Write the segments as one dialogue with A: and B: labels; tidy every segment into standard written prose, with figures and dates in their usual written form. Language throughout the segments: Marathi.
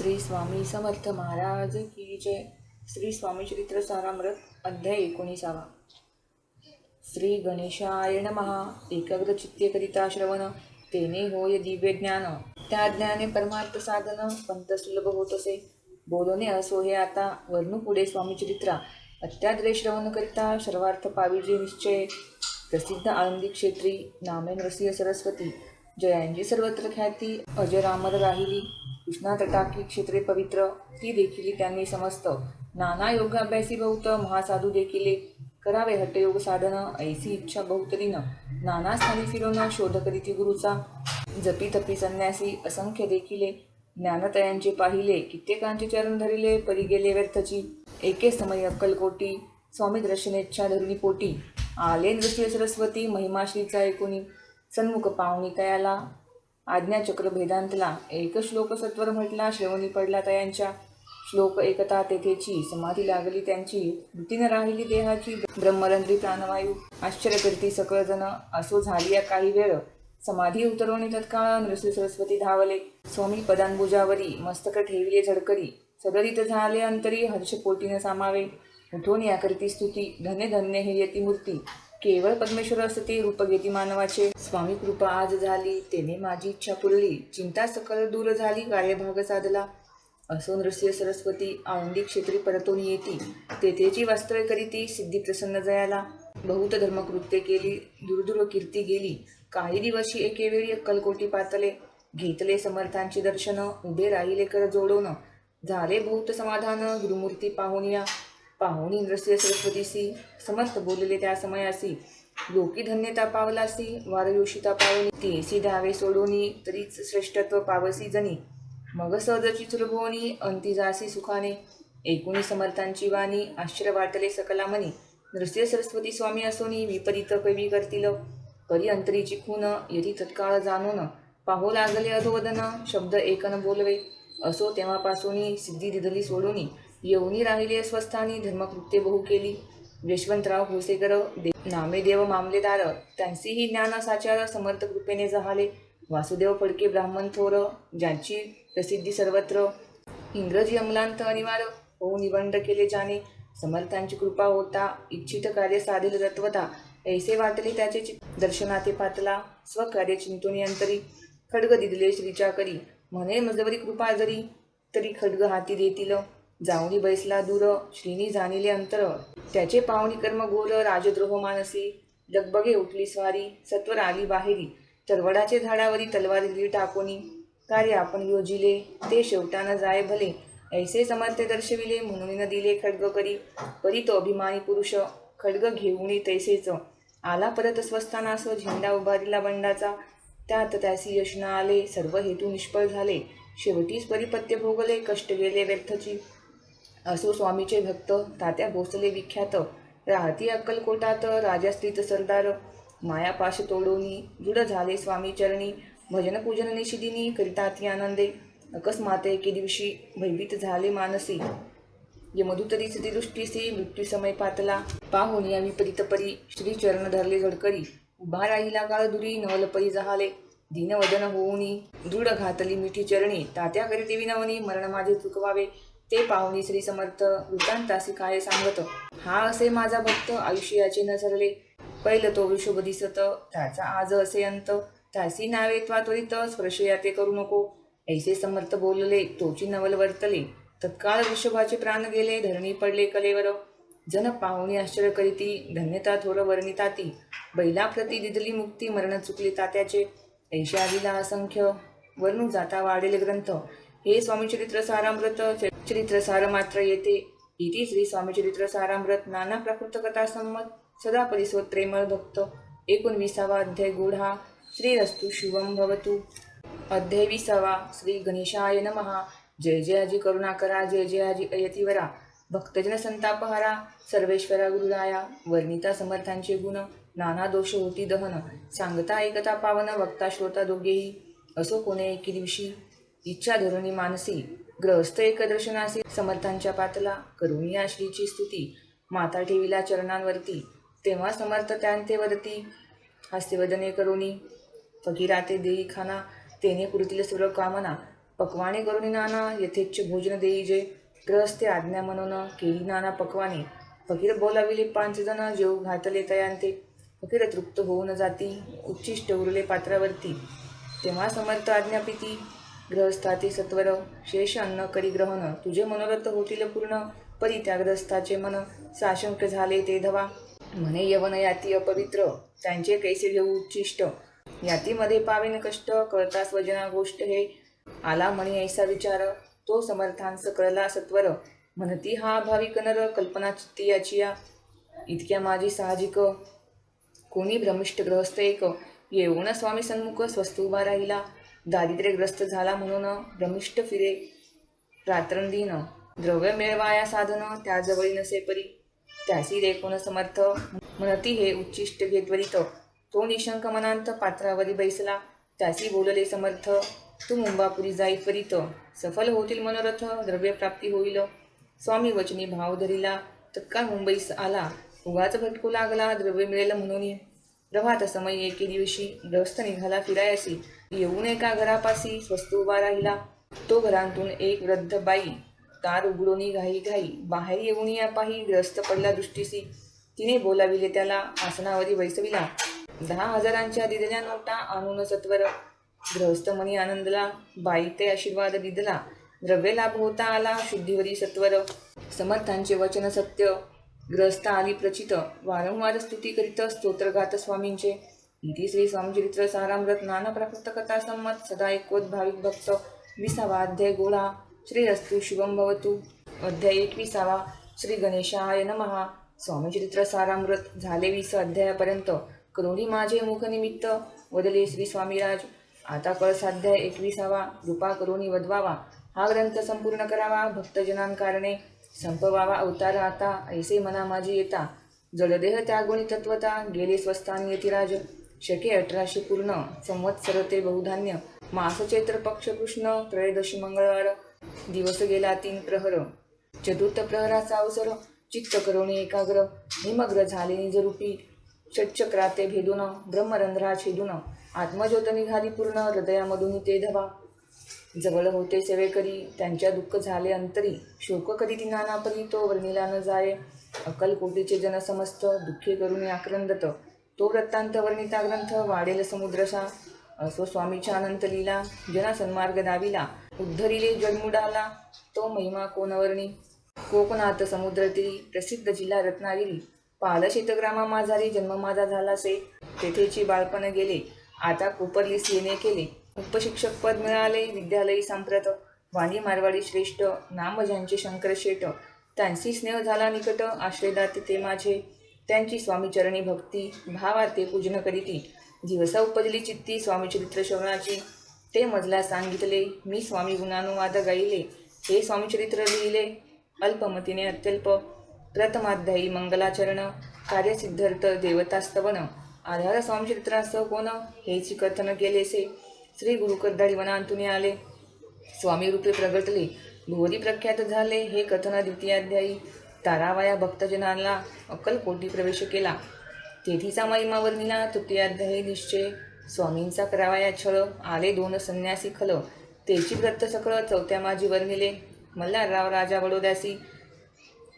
A: श्री स्वामी समर्थ महाराज की जय. श्री स्वामी चरित्र सारामृत अध्याय 19. श्री गणेशाय नमः. एकाग्रचित्ते करिता श्रवण, तेने होय दिव्य ज्ञान. त्या ज्ञाने परमार्थ साधन, पंत सुलभ होतसे. बोलणे असो हे आता, वर्णू पुढे स्वामी चरित्रा. अत्याद्रे श्रवण करिता, सर्वार्थ पाविजे निश्चय. प्रसिद्ध आळंदी क्षेत्री, नामे नृसिंह सरस्वती. जयांची सर्वत्र ख्याती, अजरामर राहिली. कृष्णा तटाकी क्षेत्रे पवित्र, ती देखील त्यांनी समस्त. नाना योगाभ्यासी बहुत, महासाधू देखिले. करावे हठयोग साधन, ऐसी इच्छा बहुतरीन. नाना स्थानी फिरून, शोध करीती गुरुचा. जपी तपी संन्यासी, असंख्य देखिले. ज्ञानतयांचे पाहिले, कित्येकांचे चरण धरिले. परी गेले व्यर्थची, एके समय अक्कलकोटी. स्वामी दर्शनेच्छा धरुणी पोटी. आले नृसिंह सरस्वती, महिमा श्रीचा ऐकुनी. सन्मुख पाहुणी तयाला, आज्ञाचक्र भेदांतला. एक श्लोक सत्वर म्हटला, श्रवणी पडला तयांच्या. श्लोक एकता तेथेची, समाधी लागली त्यांची. वृत्तीन राहिली देहाची, ब्रह्मरंध्री प्राणवायू. आश्चर्य करती सकळ जन, असो झाली या काही वेळ. समाधी उतरवणे तत्काळ, नृसिंह सरस्वती धावले. स्वामी पदांबुजावरी, मस्तक ठेविले झडकरी. सदरीत झाले अंतरी, हर्षपोटीन सामावे. उठून या करती स्तुती, धन्य धन्य हे यती मूर्ती. केवळ परमेश्वर असते, रूप घेती मानवाचे. स्वामी कृपा आज झाली, तेने माझी इच्छा पुरली. चिंता सकल दूर झाली, कार्यभाग साधला. असो नृसिंह सरस्वती, आळंदी क्षेत्री परतून येती. तेथेची वस्त्रे करीती, सिद्धी प्रसन्न जयाला. बहुत धर्मकृत्ये केली, दूरदूर कीर्ती गेली. काही दिवशी एके वेळी अक्कलकोटी पातले. घेतले समर्थांचे दर्शन, उभे राहिले कर जोडून. झाले बहुत समाधान, गुरुमूर्ती पाहुनिया. पाहुणी नृसिंह सरस्वतीसी, समर्थ बोलले त्या समयासी. लोकी धन्यता पावलासी, वारयोषिता पावनी. तेसी द्यावे सोडोनी, तरीच श्रेष्ठत्व पावसी जनी. मग सहजची सुलभोनी, अंती जासी सुखाने. एकूणी समर्थांची वाणी, आश्चर्य वाटले सकला मनी. नृसिंह सरस्वती स्वामी असोनी, विपरीत कैवी करतील. परी अंतरीची खून, यदी तत्काळ जाणून. पाहो लागले अधोवदन, शब्द एकन बोलवे. असो तेव्हापासून सिद्धी दिधली सोडूनी. येऊनी राहिले अस्वस्थानी, धर्मकृत्ये बहु केली. यशवंतराव भोसेकर, नामेदेव मामलेदार. त्यांचीही ज्ञान साचार, समर्थ कृपेने जहाले. वासुदेव फडके ब्राह्मण थोर, ज्यांची प्रसिद्धी सर्वत्र. इंग्रजी अंमलांत अनिवार्य, होऊ निबंध केले ज्याने. समर्थांची कृपा होता, इच्छित कार्य साधेल तत्वता. ऐसे वाटले त्याचे दर्शनाते पातला. स्वकार्य चिंतोनी अंतरी, खड्ग दिदले श्रीच्या करी. म्हणे मजवरी कृपा जरी, तरी खड्ग हाती देतील. जाऊनी बैसला दूर, श्रीनी जाणिले अंतर. त्याचे पाहुणी कर्म घोर, राजद्रोह मानसी. लगबगे उठली स्वारी, सत्वर आली बाहेरी. तरवडाचे झाडावरी तलवार दिली टाकोनी. कार्य आपण योजिले, ते शेवटान जाय भले. ऐसे समर्थ दर्शविले, म्हणून न दिले खड्ग करी. परी तो अभिमानी पुरुष, खड्ग घेऊनी तैसेच. आला परत स्वस्थानास, झेंडा उभारिला बंडाचा. त्यात त्यासी यश न आले, सर्व हेतू निष्फळ झाले. शेवटीच परिपत्य भोगले, कष्ट गेले व्यर्थची. असो स्वामीचे भक्त, तात्या भोसले विख्यात. राहती अक्कलकोटात, राजास्त्रीत सरदार. मायापाश तोडोनी, दृढ झाले स्वामी चरणी. भजन पूजन निशिदिनी, करिता ती आनंदे. अकस्मात एके दिवशी, भयभीत झाले मानसी. यमदूतरी स्थिती दृष्टीसी, मृत्यू समय पातला. पाहुन या विपरीत परी, श्री चरण धरले झडकरी. उभा राहिला काळ दुरी, नवल परी जहाले. दीनवदन होऊनी, दृढ घातली मिठी चरणी. तात्या करीते विनवणी, मरण माझे चुकवावे. ते पाहुणी श्री समर्थ, वृत्तांतासी काय सांगत. हा असे माझा भक्त, आयुष्याचे न सरले. पहिलं तो वृषभ दिसत, त्याचा आज असे अंत. त्यासी नावे त्वरित, स्पर्शया ते करू नको. ऐसे समर्थ बोलले, तोची नवल वर्तले. तत्काळ वृषभाचे प्राण गेले, धरणी पडले कलेवर. जन पाहुणी आश्चर्य करीती, धन्यता थोर वर्णिताती. बैलाप्रती दिदली मुक्ती, मरण चुकले तात्याचे. ऐशा दिला असंख्य, वर्णू जाता वाढेल ग्रंथ. हे स्वामी चरित्र सारामृत, चरित्र सार मात्र येते. इति श्री स्वामी चरित्र सारामृत. नाना प्राकृत कथा संमत, सदा परिसोत प्रेमळ भक्त. 19वा अध्याय गूढा. श्रीरस्तु शुभम भवतु. अध्याय 20. श्री गणेशाय नमः. जय जय अजी करुणाकरा, जय जय अजी अयतिवरा. भक्तजन संतापहारा, सर्वेश्वरा गुरुराया. वर्णिता समर्थांचे गुण, नाना दोष होती दहन. सांगता ऐकता पावन, वक्ता श्रोता दोघेही. असो कोणे एके दिवशी, इच्छा धरुणी मानसी. ग्रहस्थ एक दर्शनासी, समर्थांच्या पातला. करुणी या श्रीची स्तुती, माता ठेविला चरणांवरती. तेव्हा समर्थ त्यांते वदती, हास्यवदने करुणी. फकीरा ते देई खाना, तेने पुरतील सर्व कामना. पक्वाने करुणी नाना यथेच्छ भोजन देई जे ग्रहस्थे आज्ञा म्हणून केली नाना पक्वाने फकीर बोलाविले 5 जण जेव घातले तयांते फकीर तृप्त होऊन जाती उच्चिष्ट उरले पात्रावरती तेव्हा समर्थ आज्ञापिती ग्रहस्थाचे सत्वर शेष अन्न करी ग्रहण तुझे मनोरथ होतील पूर्ण परी त्या ग्रहस्थाचे मन साशंक झाले ते धवा म्हणे यवन याती अपवित्र त्यांचे कैसे घेऊ उच्चिष्ट यातीमध्ये पावेन कष्ट कळता स्वजना गोष्ट हे आला म्हणे ऐसा विचार तो समर्थांस कळला सत्वर म्हणती हा भाविक नर कल्पना चित्ती याची या इतक्या माझी साहजिक कोणी भ्रमिष्ठ ग्रहस्थ एक येऊन स्वामी सन्मुख स्वस्त उभा राहिला दारिद्र्यग्रस्त झाला म्हणून भ्रमिष्ठ फिरे रात्रंदिन द्रव्य मिळवाया साधन त्याजवळी नसे परी त्यासी देखून समर्थ म्हणती हे उच्चिष्ट घेत्वरित तो निशंक मनांत पात्रावरी बैसला त्यासी बोलले समर्थ तू मुंबापुरी जाई त्वरित सफल होतील मनोरथ द्रव्यप्राप्ती होईल स्वामी वचनी भाव धरिला तत्काळ मुंबईस आला उगाच भटकू लागला द्रव्य मिळेल म्हणून प्रभात समय एके दिवशी ग्रस्त निघाला फिरायसी येऊन एका घरापाशी स्वस्त उभा राहिला तो घरातून एक वृद्ध बाई दार उघडून घाई घाई बाहेर येऊन या पाही ग्रस्त पडला दृष्टीसी तिने बोलाविले त्याला आसनावरी बैसविला 10,000 दिलेल्या नोटा आणून सत्वर गृहस्थ मनी आनंदला बाई ते आशीर्वाद दिदला द्रव्य लाभ होता आला शुद्धीवरी सत्वर समर्थांचे वचन सत्य ग्रहस्थ आली प्रचित वारंवार स्तुती करीत स्तोत्रगात स्वामींचे इति श्री स्वामीचरित्र सारामृत नाना प्राकृत कथा संमत सदा ऐकवत भाविक भक्त 20वा अध्याय गोळा श्री अस्तु शुभम भवतु अध्याय 21वा श्री गणेशाय नमः स्वामीचरित्र सारामृत झाले 20 अध्यायापर्यंत करुणी माझे मुख निमित्त वदले श्री स्वामीराज आता कळसाध्याय 21वा कृपा करुणी वदवावा हा ग्रंथ संपूर्ण करावा भक्तजनांकारणे संपवावा अवतार आता ऐसे मना माझी येता जलदेह त्यागुणी तत्वता गेले स्वस्थानी यतिराज शके 1800 पूर्ण संवत्सर ते बहुधान्य मास चैत्र पक्ष कृष्ण त्रयोदशी मंगळवार दिवस गेला 3 प्रहर चतुर्थ प्रहराचा अवसर चित्त करुणी एकाग्र निमग्र झाले निजरूपी षटचक्राते भेदून ब्रह्मरंध्रा छेदून आत्मज्योत निघाली पूर्ण हृदयामधून ते धवा जवळ होते सेवेकरी त्यांच्या दुःख झाले अंतरी शोक कधी ती नानापरी तो वर्णिला न जाये अक्कलकोटीचे जन समस्त दुःखे करून आक्रंदत तो वृत्तांत वर्णिता ग्रंथ वाढेल समुद्रसा असो स्वामीच्या अनंत लीला जना सन्मार्ग दाविला उद्धरिले जडमुडाला तो महिमा कोणवर्णी कोकणात समुद्रतीरी प्रसिद्ध जिल्हा रत्नागिरी पाल शेतग्रामा माझारी जन्म माझा झाला से तेथेची बाळपण गेले आता कोपरलीस येणे केले उपशिक्षक पद मिळाले विद्यालयी सांप्रत वाणी मारवाडी श्रेष्ठ नाम ज्यांचे शंकर शेट त्यांची स्नेह झाला निकट आश्रयदाते ते माझे त्यांची स्वामीचरणी भक्ती भावा ते पूजन करीती दिवसा उपजली चित्ती स्वामीचरित्र श्रवणाची ते मजला सांगितले मी स्वामी गुणानुवाद गाईले हे स्वामीचरित्र लिहिले अल्पमतीने अत्यल्प प्रथमाध्यायी मंगलाचरण कार्यसिद्धार्थ देवतास्तवन आधार स्वामीचरित्रासह कोण हेची कथन केलेसे श्री गुरुकर्दाळी वनांतून आले स्वामी रूपे प्रगटले भुवरी प्रख्यात झाले हे कथन द्वितीयाध्यायी तारावाया भक्तजनांना अक्कलकोटी प्रवेश केला तेथीचा महिमा वर्णिला तृतीयाध्यायी निश्चय स्वामींचा करावाया छळ आले 2 संन्यासी खल तेची व्रत सकळ चौथ्या माझी वर्णिले मल्हारराव राजा बडोद्यासी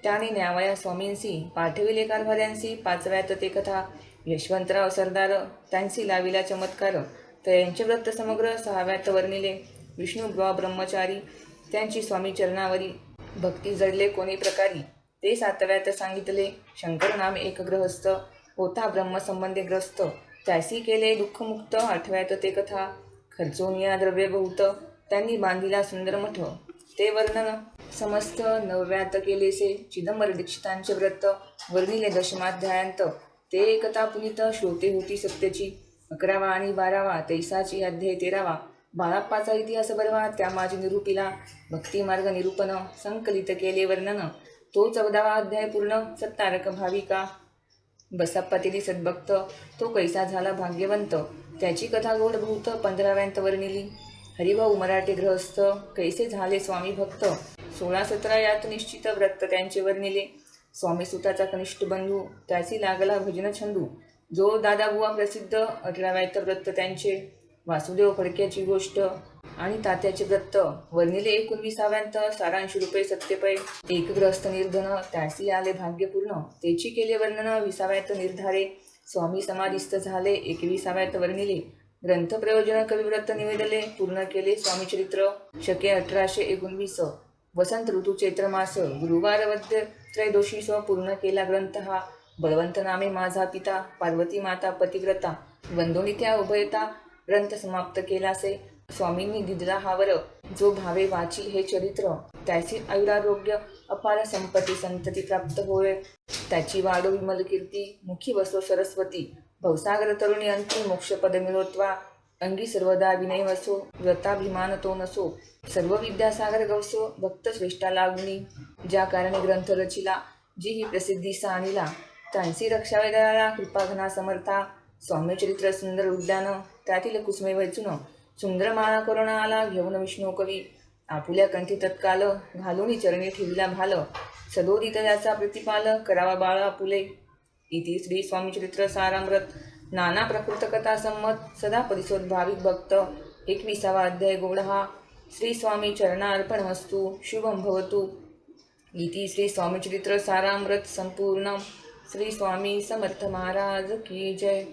A: त्याने न्यावया स्वामींसी पाठविले कारभाऱ्यांसी 5व्यात ते कथा यशवंतराव सरदार त्यांची लाविला चमत्कार त्यांचे व्रत समग्र 6व्यात वर्णिले विष्णुब्वा ब्रह्मचारी त्यांची स्वामी चरणावरी भक्ती जडले कोणी प्रकारी ते 7व्यात सांगितले शंकर नाम एक ग्रहस्थ होता ब्रह्मसंबंधी ग्रस्त त्यासी केले दुःखमुक्त 8व्यात ते कथा खर्चोनिया द्रव्य बहुत त्यांनी बांधिला सुंदर मठ ते वर्णन समस्त 9व्यात केलेसे चिदंबर दीक्षितांचे व्रत वर्णिले 10माध्यायांत ते कथा पुनित श्रोते होती सत्याची 11वा आणि 12वा तैसाची अध्याय 13वा बाळाप्पाचा इतिहास बरवा त्या माझी निरूपिला भक्तिमार्ग निरूपण संकलित केले वर्णन तो 14वा अध्याय पूर्ण सत्तारक भाविका बसप्पा तेली सद्भक्त तो कैसा झाला भाग्यवंत त्याची कथा गोड बहुत 15व्यांत वर्णिली हरिभाऊ मराठे गृहस्थ कैसे झाले स्वामी भक्त 16-17 यात निश्चित व्रत त्यांचे वर्णिले स्वामी सुताचा कनिष्ठ बंधू त्याची लागला भजन छंदू जो दादाबुवा प्रसिद्ध 18व्यात व्रत त्यांचे वासुदेव फडक्याची गोष्ट आणि तात्याचे व्रत वर्णिले 19व्यांत सारांश रुपये सत्यपै एक ग्रस्त निर्धन त्यासी आले भाग्यपूर्ण तेची केले वर्णन 20व्यात निर्धारे स्वामी समाधिस्थ झाले 21व्यात वर्णिले ग्रंथ प्रयोजन कविव्रत निवेदले पूर्ण केले स्वामी चरित्र शके 1819 वसंत ऋतू चैत्र मास गुरुवार वद्य त्रयोदशीस पूर्ण केला ग्रंथ हा बळवंत नामे माझा पिता पार्वती माता पतिव्रता वंदोनी त्या उभयता ग्रंथ समाप्त केलासे स्वामींनी दिदला हावर जो भावे वाची हे चरित्र त्याची आयुरारोग्य अपार संपत्ती संतती प्राप्त होय त्याची वाढो विमल कीर्ती मुखी बसो सरस्वती भवसागर तरुणी अंती मोक्षपद मिळोत्वा अंगी सर्वदा विनय वसो व्रताभिमान तो नसो सर्व विद्यासागर गवसो भक्त श्रेष्ठा लागुनी ज्या कारणे ग्रंथ रचिला जी ही प्रसिद्धीस आणिला त्यांची रक्षावे दयाळा कृपाघना समर्था स्वामी चरित्र सुंदर उद्यान त्यातील कुसुमे वैचून सुंदर माळा करुण आला घेऊन विष्णू कवी आपुल्या कंठी तत्काल घालून चरणी ठेविला भाल सदोदित त्याचा प्रतिपाल करावा बाळा आपुले इति श्री स्वामी चरित्र सारामृत नाना प्रकृत कथा संमत सदा परिसोद भाविक भक्त 21वा अध्याय गौड हा श्री स्वामी चरणार्पणमस्तु शुभम भवतु इति श्री स्वामी चरित्र सारामृत संपूर्ण श्री स्वामी समर्थ महाराज की जय।